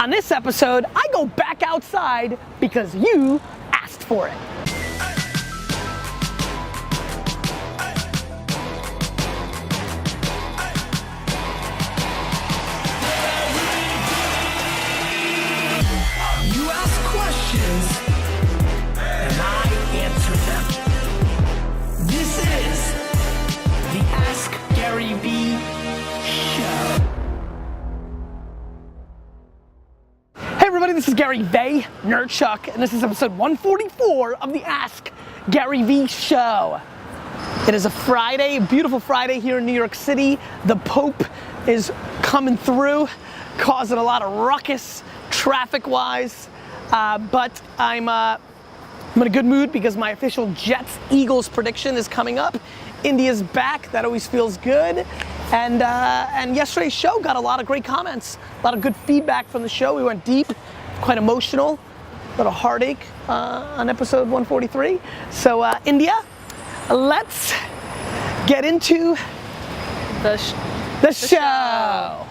On this episode, I go back outside because you asked for it. You ask questions, and I answer them. This is the Ask Gary V Show. Hey everybody, this is Gary V, Nerdchuck, and this is episode 144 of the Ask Gary V Show. It is a Friday, a beautiful Friday here in New York City. The Pope is coming through, causing a lot of ruckus traffic-wise, but I'm in a good mood because my official Jets-Eagles prediction is coming up. India's back, that always feels good. And yesterday's show got a lot of great comments, a lot of good feedback from the show. We went deep, quite emotional, a little heartache on episode 143. So India, let's get into the show.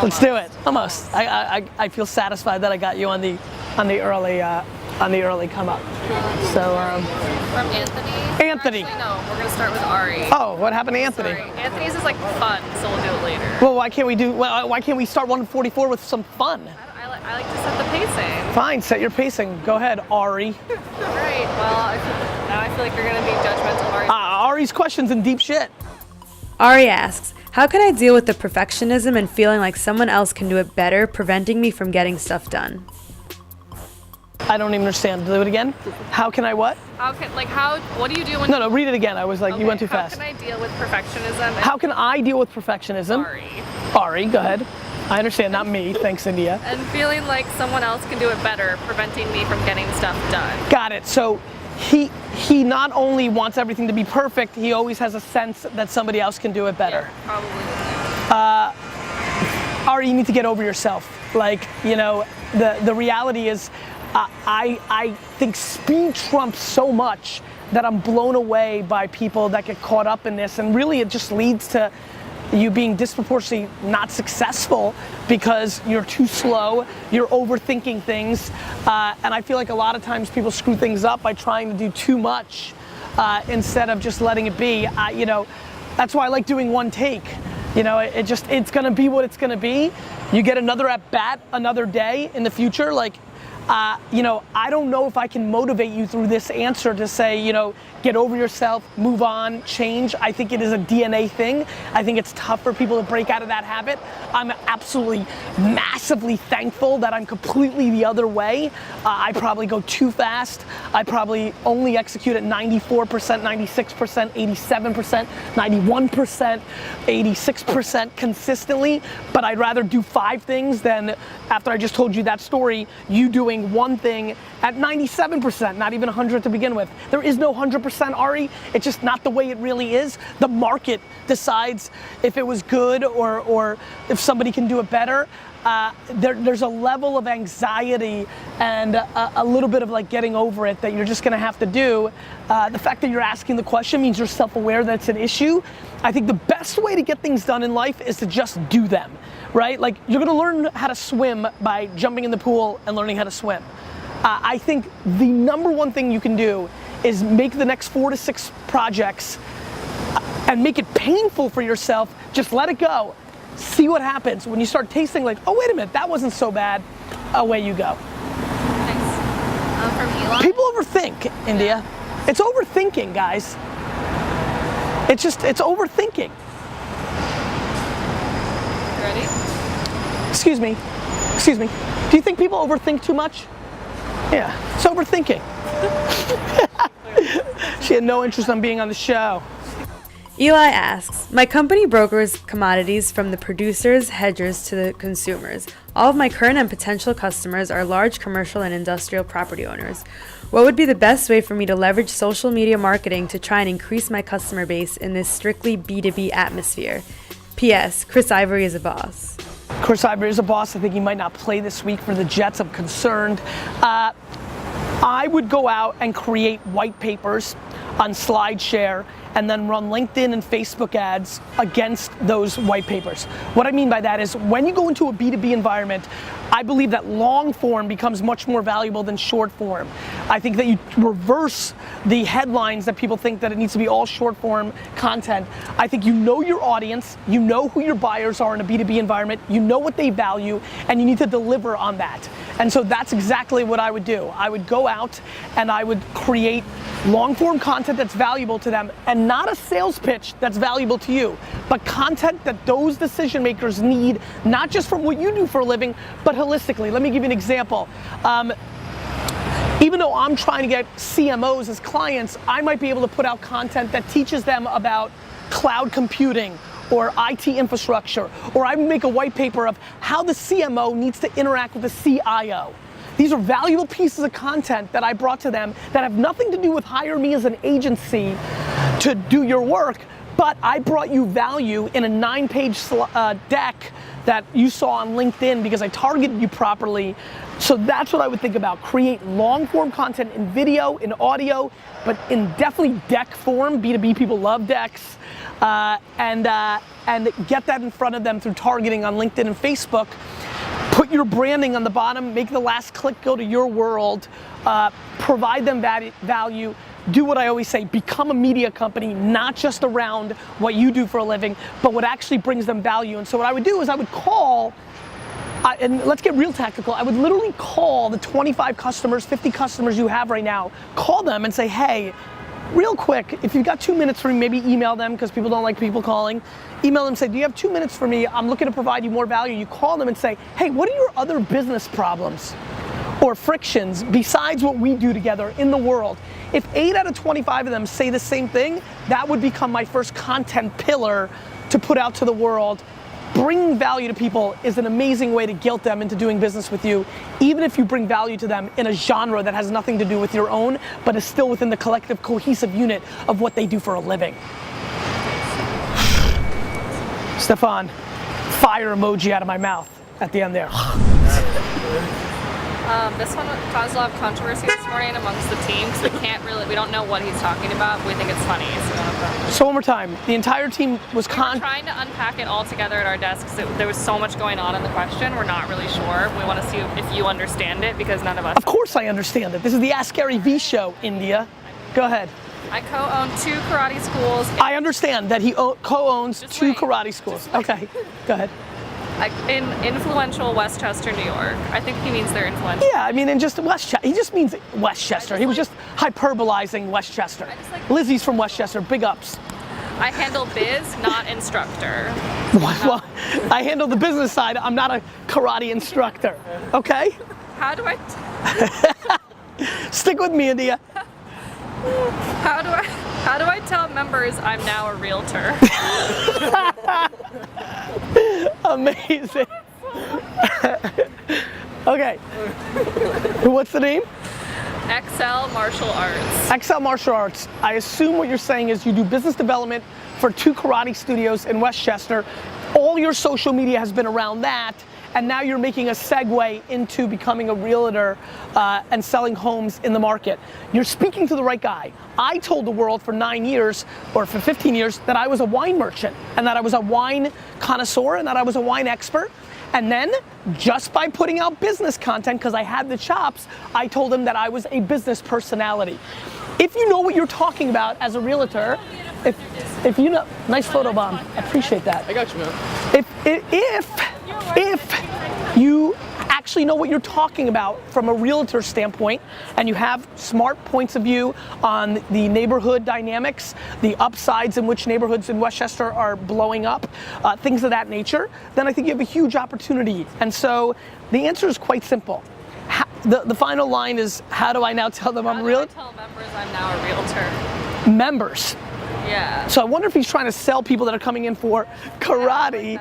Let's do it. Almost. I feel satisfied that I got you on the early come up. So from Anthony. Anthony. Actually, no, we're gonna start with Ari. Oh, what happened to Anthony? Sorry. Anthony's is like fun, so we'll do it later. Well, why can't we start 144 with some fun? I like to set the pacing. Fine, set your pacing. Go ahead, Ari. Alright, well, now I feel like you're gonna be judgmental. Ari's questions in deep shit. Ari asks, how can I deal with the perfectionism and feeling like someone else can do it better, preventing me from getting stuff done? I don't even understand. Do it again. How can I what? What do you do when No, read it again. I was like, okay, you went too fast. How can I deal with perfectionism? How can I deal with perfectionism? Ari, go ahead. I understand, not me. Thanks, India. And feeling like someone else can do it better, preventing me from getting stuff done. Got it. So he not only wants everything to be perfect, he always has a sense that somebody else can do it better. Yeah, probably. Ari, you need to get over yourself. Like, you know, the reality is, I think speed trumps so much that I'm blown away by people that get caught up in this, and really it just leads to you being disproportionately not successful because you're too slow, you're overthinking things, and I feel like a lot of times people screw things up by trying to do too much instead of just letting it be. You know, that's why I like doing one take. You know, it's gonna be what it's gonna be. You get another at bat another day in the future, like, you know, I don't know if I can motivate you through this answer to say, you know, get over yourself, move on, change. I think it is a DNA thing. I think it's tough for people to break out of that habit. I'm absolutely massively thankful that I'm completely the other way. I probably go too fast. I probably only execute at 94%, 96%, 87%, 91%, 86% consistently, but I'd rather do 5 things than, after I just told you that story, you doing one thing at 97%, not even 100 to begin with. There is no 100%, Ari. It's just not the way it really is. The market decides if it was good or if somebody can do it better. There's a level of anxiety and a little bit of like getting over it that you're just gonna have to do. The fact that you're asking the question means you're self-aware that it's an issue. I think the best way to get things done in life is to just do them, right? Like, you're gonna learn how to swim by jumping in the pool and learning how to swim. I think the number one thing you can do is make the next 4 to 6 projects and make it painful for yourself. Just let it go. See what happens. When you start tasting like, oh, wait a minute, that wasn't so bad, away you go. Thanks. From Elon. People overthink, India. It's overthinking, guys. It's overthinking. Ready? Excuse me. Do you think people overthink too much? Yeah, it's overthinking. She had no interest in being on the show. Eli asks, my company brokers commodities from the producers, hedgers to the consumers. All of my current and potential customers are large commercial and industrial property owners. What would be the best way for me to leverage social media marketing to try and increase my customer base in this strictly B2B atmosphere? P.S. Chris Ivory is a boss. Chris Ivory is a boss. I think he might not play this week for the Jets. I'm concerned. I would go out and create white papers on SlideShare and then run LinkedIn and Facebook ads against those white papers. What I mean by that is when you go into a B2B environment, I believe that long form becomes much more valuable than short form. I think that you reverse the headlines that people think that it needs to be all short form content. I think you know your audience, you know who your buyers are in a B2B environment, you know what they value, and you need to deliver on that. And so that's exactly what I would do. I would go out and I would create long form content that's valuable to them, and not a sales pitch that's valuable to you, but content that those decision makers need, not just from what you do for a living, but holistically. Let me give you an example. Even though I'm trying to get CMOs as clients, I might be able to put out content that teaches them about cloud computing or IT infrastructure, or I make a white paper of how the CMO needs to interact with the CIO. These are valuable pieces of content that I brought to them that have nothing to do with hire me as an agency to do your work, but I brought you value in a 9-page deck that you saw on LinkedIn because I targeted you properly. So that's what I would think about. Create long form content in video, in audio, but in definitely deck form. B2B people love decks. And get that in front of them through targeting on LinkedIn and Facebook. Put your branding on the bottom, make the last click go to your world, provide them value. Do what I always say, become a media company, not just around what you do for a living, but what actually brings them value. And so what I would do is I would call, and let's get real tactical, I would literally call the 25 customers, 50 customers you have right now, call them and say, hey, real quick, if you've got 2 minutes for me, maybe email them, because people don't like people calling. Email them and say, do you have 2 minutes for me? I'm looking to provide you more value. You call them and say, hey, what are your other business problems or frictions besides what we do together in the world? If 8 out of 25 of them say the same thing, that would become my first content pillar to put out to the world. Bringing value to people is an amazing way to guilt them into doing business with you, even if you bring value to them in a genre that has nothing to do with your own, but is still within the collective cohesive unit of what they do for a living. Stefan, fire emoji out of my mouth at the end there. This one caused a lot of controversy this morning amongst the team because we don't know what he's talking about. We think it's funny. So one more time, the entire team was we were trying to unpack it all together at our desks. There was so much going on in the question. We're not really sure. We want to see if you understand it because none of us. Of course I understand it. This is the Ask Gary V show, India. Go ahead. I co-own 2 karate schools. I understand that he co-owns 2 karate schools. Okay, go ahead. In influential Westchester, New York. I think he means they're influential. Yeah, I mean, in just Westchester. He just means Westchester. He was just hyperbolizing Westchester. Lizzie's from Westchester. Big ups. I handle biz, not instructor. Well, I handle the business side. I'm not a karate instructor. Okay? How do I? Stick with me, India. How do I tell members I'm now a realtor? Amazing. Okay. What's the name? XL Martial Arts. XL Martial Arts. I assume what you're saying is you do business development for 2 karate studios in Westchester. All your social media has been around that, and now you're making a segue into becoming a realtor and selling homes in the market. You're speaking to the right guy. I told the world for 9 years, or for 15 years, that I was a wine merchant, and that I was a wine connoisseur, and that I was a wine expert. And then, just by putting out business content, because I had the chops, I told them that I was a business personality. If you know what you're talking about as a realtor, if you know, nice photo bomb, I appreciate that. I got you, man. If you actually know what you're talking about from a realtor standpoint, and you have smart points of view on the neighborhood dynamics, the upsides in which neighborhoods in Westchester are blowing up, things of that nature, then I think you have a huge opportunity. And so the answer is quite simple. The final line is, how do I now tell them I'm real? How do I tell members I'm now a realtor? Members. Yeah. So I wonder if he's trying to sell people that are coming in for karate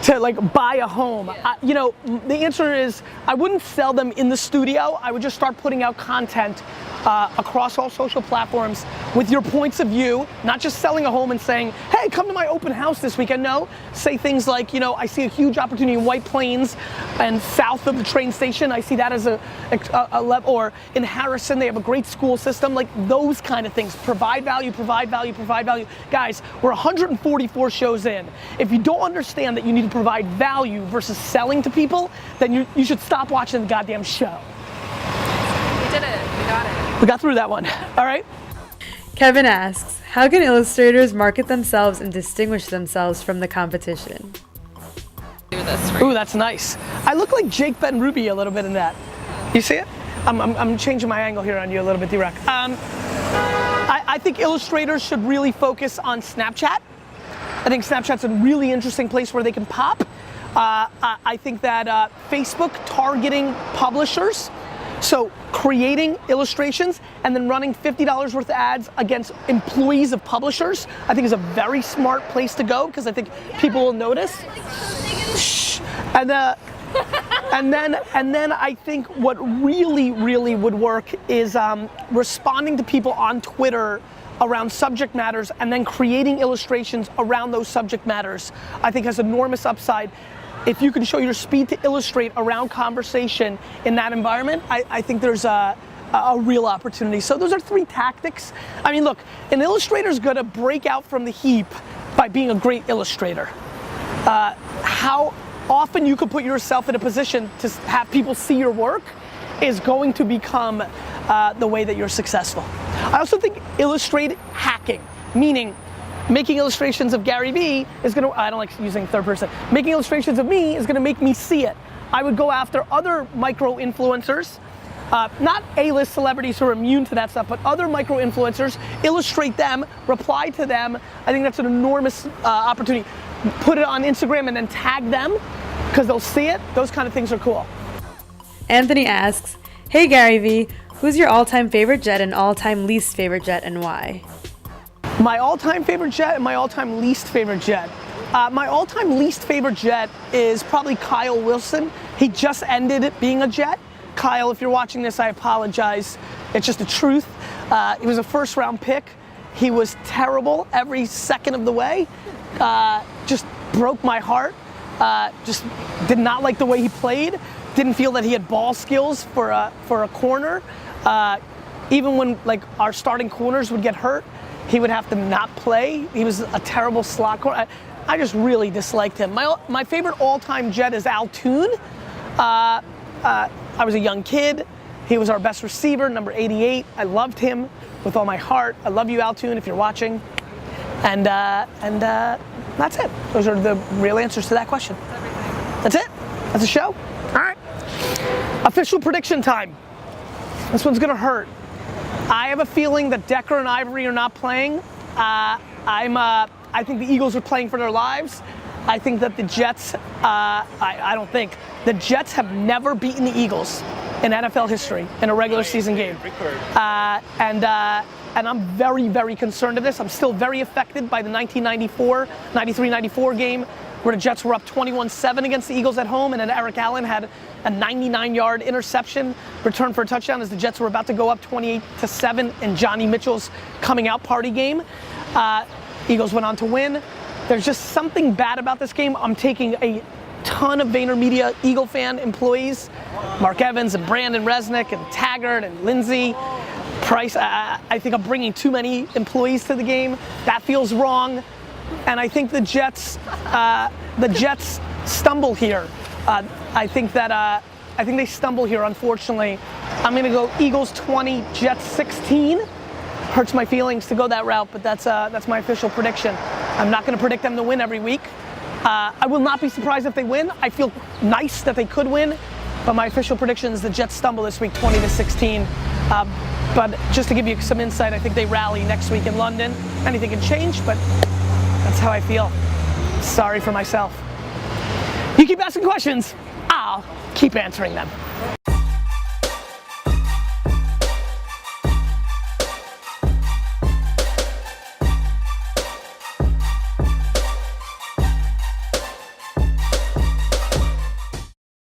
to like buy a home. Yeah. You know, the answer is I wouldn't sell them in the studio. I would just start putting out content across all social platforms with your points of view, not just selling a home and saying, hey, come to my open house this weekend. No, say things like, I see a huge opportunity in White Plains and south of the train station. I see that as a level, or in Harrison, they have a great school system, like those kind of things. Provide value, provide value, provide value. Guys, we're 144 shows in. If you don't understand that you need to provide value versus selling to people, then you should stop watching the goddamn show. We did it, we got it. We got through that one, all right? Kevin asks, how can illustrators market themselves and distinguish themselves from the competition? Do this for you. Ooh, that's nice. I look like Jake Ben Ruby a little bit in that. You see it? I'm changing my angle here on you a little bit, D-Rock. I think illustrators should really focus on Snapchat. I think Snapchat's a really interesting place where they can pop. I think that Facebook targeting publishers, so creating illustrations and then running $50 worth of ads against employees of publishers, I think is a very smart place to go because I think people will notice. Shh. And then I think what really would work is responding to people on Twitter around subject matters and then creating illustrations around those subject matters, I think has enormous upside. If you can show your speed to illustrate around conversation in that environment, I think there's a real opportunity. So those are 3 tactics. I mean, look, an illustrator's gonna break out from the heap by being a great illustrator. How often you can put yourself in a position to have people see your work is going to become the way that you're successful. I also think illustrate hacking, meaning making illustrations of Gary Vee is gonna, I don't like using third person, making illustrations of me is gonna make me see it. I would go after other micro influencers, not A-list celebrities who are immune to that stuff, but other micro influencers, illustrate them, reply to them. I think that's an enormous opportunity. Put it on Instagram and then tag them, because they'll see it. Those kind of things are cool. Anthony asks, hey Gary Vee, who's your all-time favorite jet and all-time least favorite jet and why? My all-time favorite jet and my all-time least favorite jet. My all-time least favorite jet is probably Kyle Wilson. He just ended being a Jet. Kyle, if you're watching this, I apologize. It's just the truth. He was a first-round pick. He was terrible every second of the way. Just broke my heart. Just did not like the way he played. Didn't feel that he had ball skills for a corner. Even when like our starting corners would get hurt, he would have to not play. He was a terrible slot corner. I just really disliked him. My favorite all-time Jet is Al Toon. I was a young kid. He was our best receiver, number 88. I loved him with all my heart. I love you, Al Toon, if you're watching. And that's it. Those are the real answers to that question. That's it. That's a show. All right. Official prediction time. This one's gonna hurt. I have a feeling that Decker and Ivory are not playing. I think the Eagles are playing for their lives. I think that the Jets, I don't think, the Jets have never beaten the Eagles in NFL history in a regular season game. And I'm very, very concerned of this. I'm still very affected by the 93-94 game where the Jets were up 21-7 against the Eagles at home, and then Eric Allen had a 99-yard interception returned for a touchdown as the Jets were about to go up 28-7 in Johnny Mitchell's coming out party game. Eagles went on to win. There's just something bad about this game. I'm taking a ton of VaynerMedia Eagle fan employees, Mark Evans and Brandon Resnick and Taggart and Lindsay Price. I think I'm bringing too many employees to the game. That feels wrong. And I think the Jets stumble here. I think they stumble here, unfortunately. I'm gonna go Eagles 20, Jets 16. Hurts my feelings to go that route, but that's my official prediction. I'm not gonna predict them to win every week. I will not be surprised if they win. I feel nice that they could win, but my official prediction is the Jets stumble this week, 20-16. But just to give you some insight, I think they rally next week in London. Anything can change, but that's how I feel. Sorry for myself. You keep asking questions, I'll keep answering them.